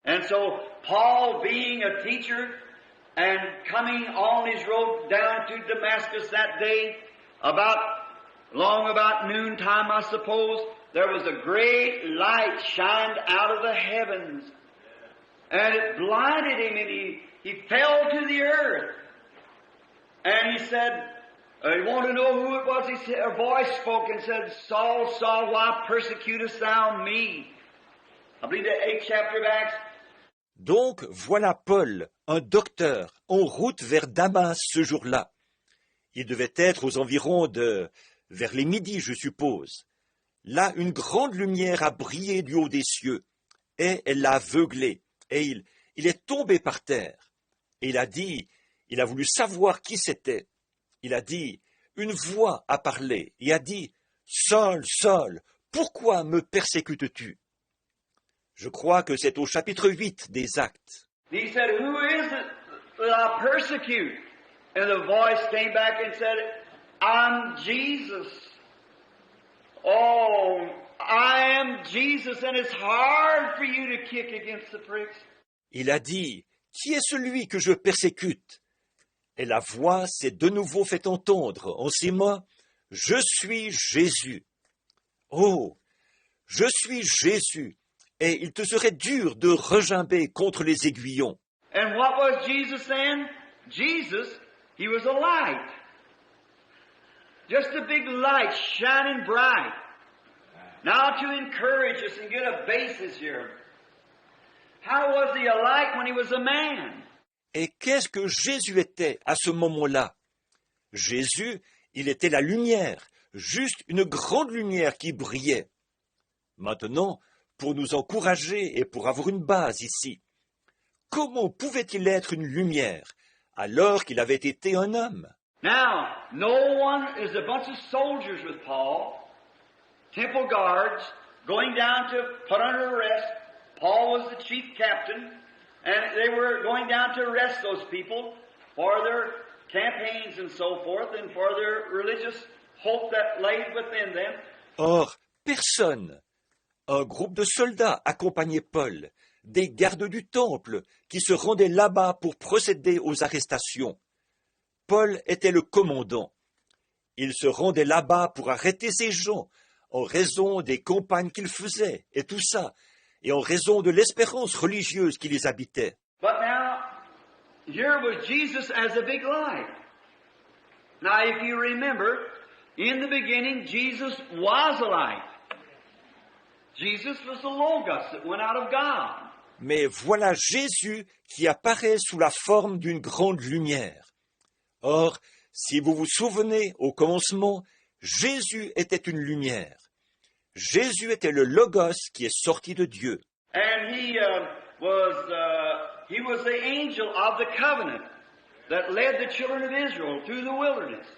And so Paul, being a teacher and coming on his road down to Damascus that day, about noontime, I suppose, there was a great light shined out of the heavens. And it blinded him, and he fell to the earth. And he said, he wanted to know who it was. A voice spoke and said, Saul, Saul, why persecutest thou me? I believe the 8th chapter of Acts. Donc, voilà Paul, un docteur, en route vers Damas ce jour-là. Il devait être aux environs vers les midis, je suppose. Là, une grande lumière a brillé du haut des cieux, et elle l'a aveuglé, et il est tombé par terre. Et il a voulu savoir qui c'était. Il a dit, une voix a parlé, et a dit, Saul, Saul, pourquoi me persécutes-tu? Je crois que c'est au chapitre 8 des Actes. He said, who is it that I persecute? And the voice came back and said, I'm Jesus. Oh, I am Jesus, and it's hard for you to kick against the pricks. Il a dit, qui est celui que je persécute? Et la voix s'est de nouveau fait entendre en ces mots, je suis Jésus. Oh, je suis Jésus. Et il te serait dur de regimber contre les aiguillons. And what was Jesus then? Jesus, he was a light. Just a big light shining bright. Now to encourage us and get a basis here. How was he a light when he was a man? Et qu'est-ce que Jésus était à ce moment-là? Jésus, il était la lumière, juste une grande lumière qui brillait. Maintenant, pour nous encourager et pour avoir une base ici, comment pouvait-il être une lumière alors qu'il avait été un homme? Now, no one is a bunch of soldiers with Paul, temple guards, going down to put under arrest. Paul was the chief captain, and they were going down to arrest those people for their campaigns and so forth, and for their religious hope that lay within them. Or, personne. Un groupe de soldats accompagnait Paul, des gardes du temple qui se rendaient là-bas pour procéder aux arrestations. Paul était le commandant. Il se rendait là-bas pour arrêter ces gens en raison des campagnes qu'il faisait et tout ça, et en raison de l'espérance religieuse qui les habitait. But now, here was Jesus as a big light. Now, if you remember, in the beginning, Jesus was a light. Jesus was the Logos that went out of God. Mais voilà Jésus qui apparaît sous la forme d'une grande lumière. Or, si vous vous souvenez, au commencement, Jésus était une lumière. Jésus était le Logos qui est sorti de Dieu. And he was the angel of the covenant that led the children of Israel through the wilderness.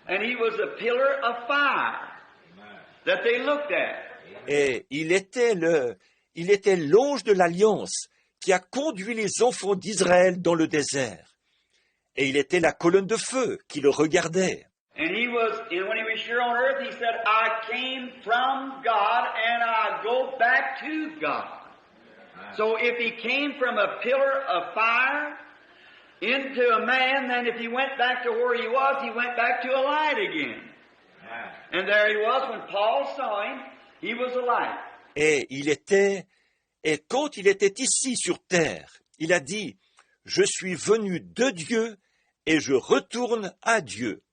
And he was a pillar of fire that they looked at. Et il était l'ange de l'Alliance qui a conduit les enfants d'Israël dans le désert. Et il était la colonne de feu qui le regardait. And when he was here on earth, he said, I came from God and I go back to God. So if he came from a pillar of fire into a man, then if he went back to where he went back to a light again. And there he was when Paul saw him. He was a light. Et quand il était ici sur terre, il a dit, je suis venu de Dieu et je retourne à Dieu.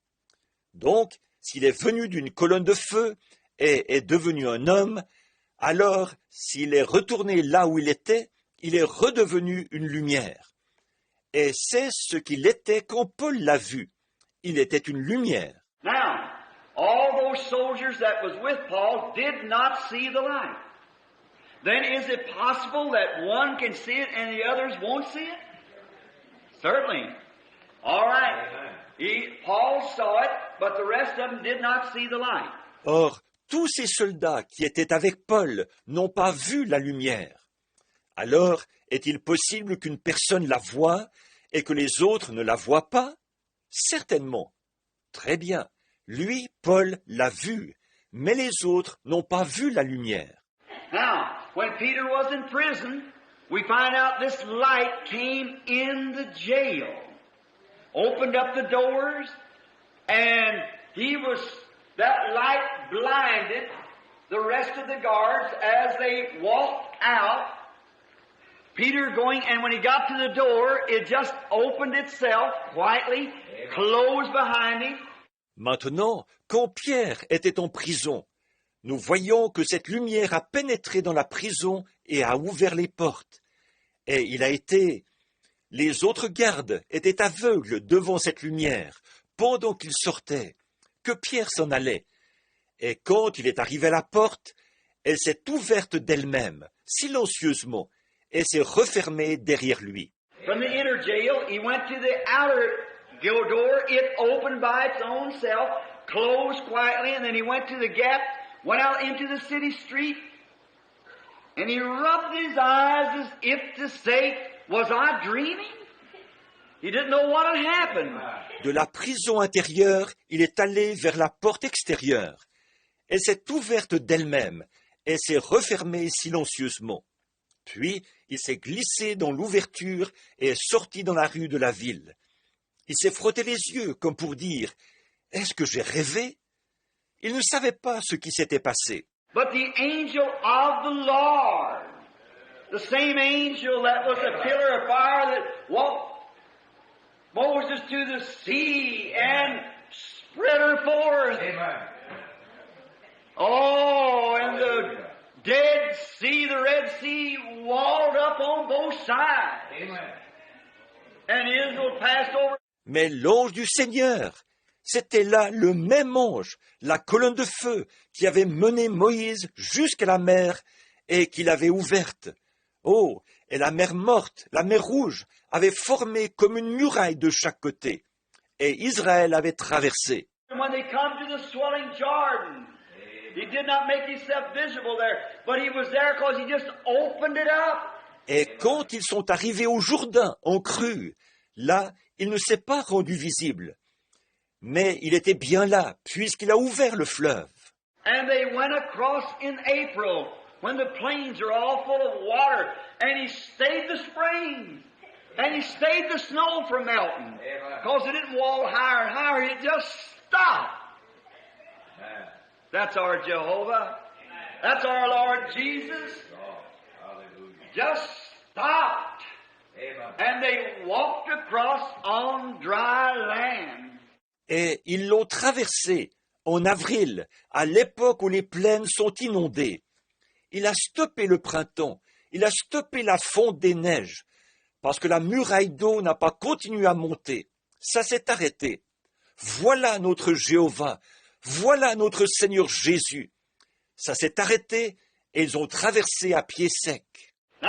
Donc, s'il est venu d'une colonne de feu et est devenu un homme, alors, s'il est retourné là où il est redevenu une lumière. Et c'est ce qu'il était quand Paul l'a vu. Il était une lumière. Now, all those soldiers that was with Paul did not see the light. Then is it possible that one can see it and the others won't see it? Certainly. All right. Paul saw it, but the rest of them did not see the light. Or, tous ces soldats qui étaient avec Paul n'ont pas vu la lumière. Alors, est-il possible qu'une personne la voie et que les autres ne la voient pas? Certainement. Très bien. Lui, Paul, l'a vu, mais les autres n'ont pas vu la lumière. Now, when Peter was in prison, we find out this light came in the jail, opened up the doors, and that light blinded the rest of the guards as they walked out. Peter going, and when he got to the door, it just opened itself quietly, closed behind him. Maintenant, quand Pierre était en prison, nous voyons que cette lumière a pénétré dans la prison et a ouvert les portes. Et les autres gardes étaient aveugles devant cette lumière, pendant qu'il sortait, que Pierre s'en allait. Et quand il est arrivé à la porte, elle s'est ouverte d'elle-même, silencieusement, et s'est refermée derrière lui. From the inner jail, he went to the outer door. It opened by its own self, closed quietly, and then he went to the gap, went out into the city street, and he rubbed his eyes as if to say, was I dreaming? He didn't know what had happened. De la prison intérieure, il est allé vers la porte extérieure. Elle s'est ouverte d'elle-même et s'est refermée silencieusement. Puis, il s'est glissé dans l'ouverture et est sorti dans la rue de la ville. Il s'est frotté les yeux comme pour dire « Est-ce que j'ai rêvé ?» Il ne savait pas ce qui s'était passé. But the angel of the Lord, the same angel that was a pillar of fire that walked Moses to the sea and spread her forth. Amen. Oh, and the Dead Sea, the Red Sea, walled up on both sides. Amen. And Israel passed over. Mais l'ange du Seigneur, c'était là le même ange, la colonne de feu, qui avait mené Moïse jusqu'à la mer et qui l'avait ouverte. Oh, et la mer morte, la mer rouge, avait formé comme une muraille de chaque côté. Et Israël avait traversé. When they come to the swelling Jordan, he did not make himself visible there, but he was there because he just opened it up. Et quand ils sont arrivés au Jourdain en crue, là, il ne s'est pas rendu visible. Mais il était bien là, puisqu'il a ouvert le fleuve. And they went across in April, when the plains are all full of water, and he stayed the springs, and he stayed the snow from melting, because it didn't wall higher and higher, it just stopped. Amen. That's our Jehovah. That's our Lord Jesus. Oh, hallelujah. Just stopped. Amen. And they walked across on dry land. Et ils l'ont traversé en avril, à l'époque où les plaines sont inondées. Il a stoppé le printemps, il a stoppé la fonte des neiges, parce que la muraille d'eau n'a pas continué à monter. Ça s'est arrêté. Voilà notre Jéhovah, voilà notre Seigneur Jésus. Ça s'est arrêté et ils ont traversé à pied sec.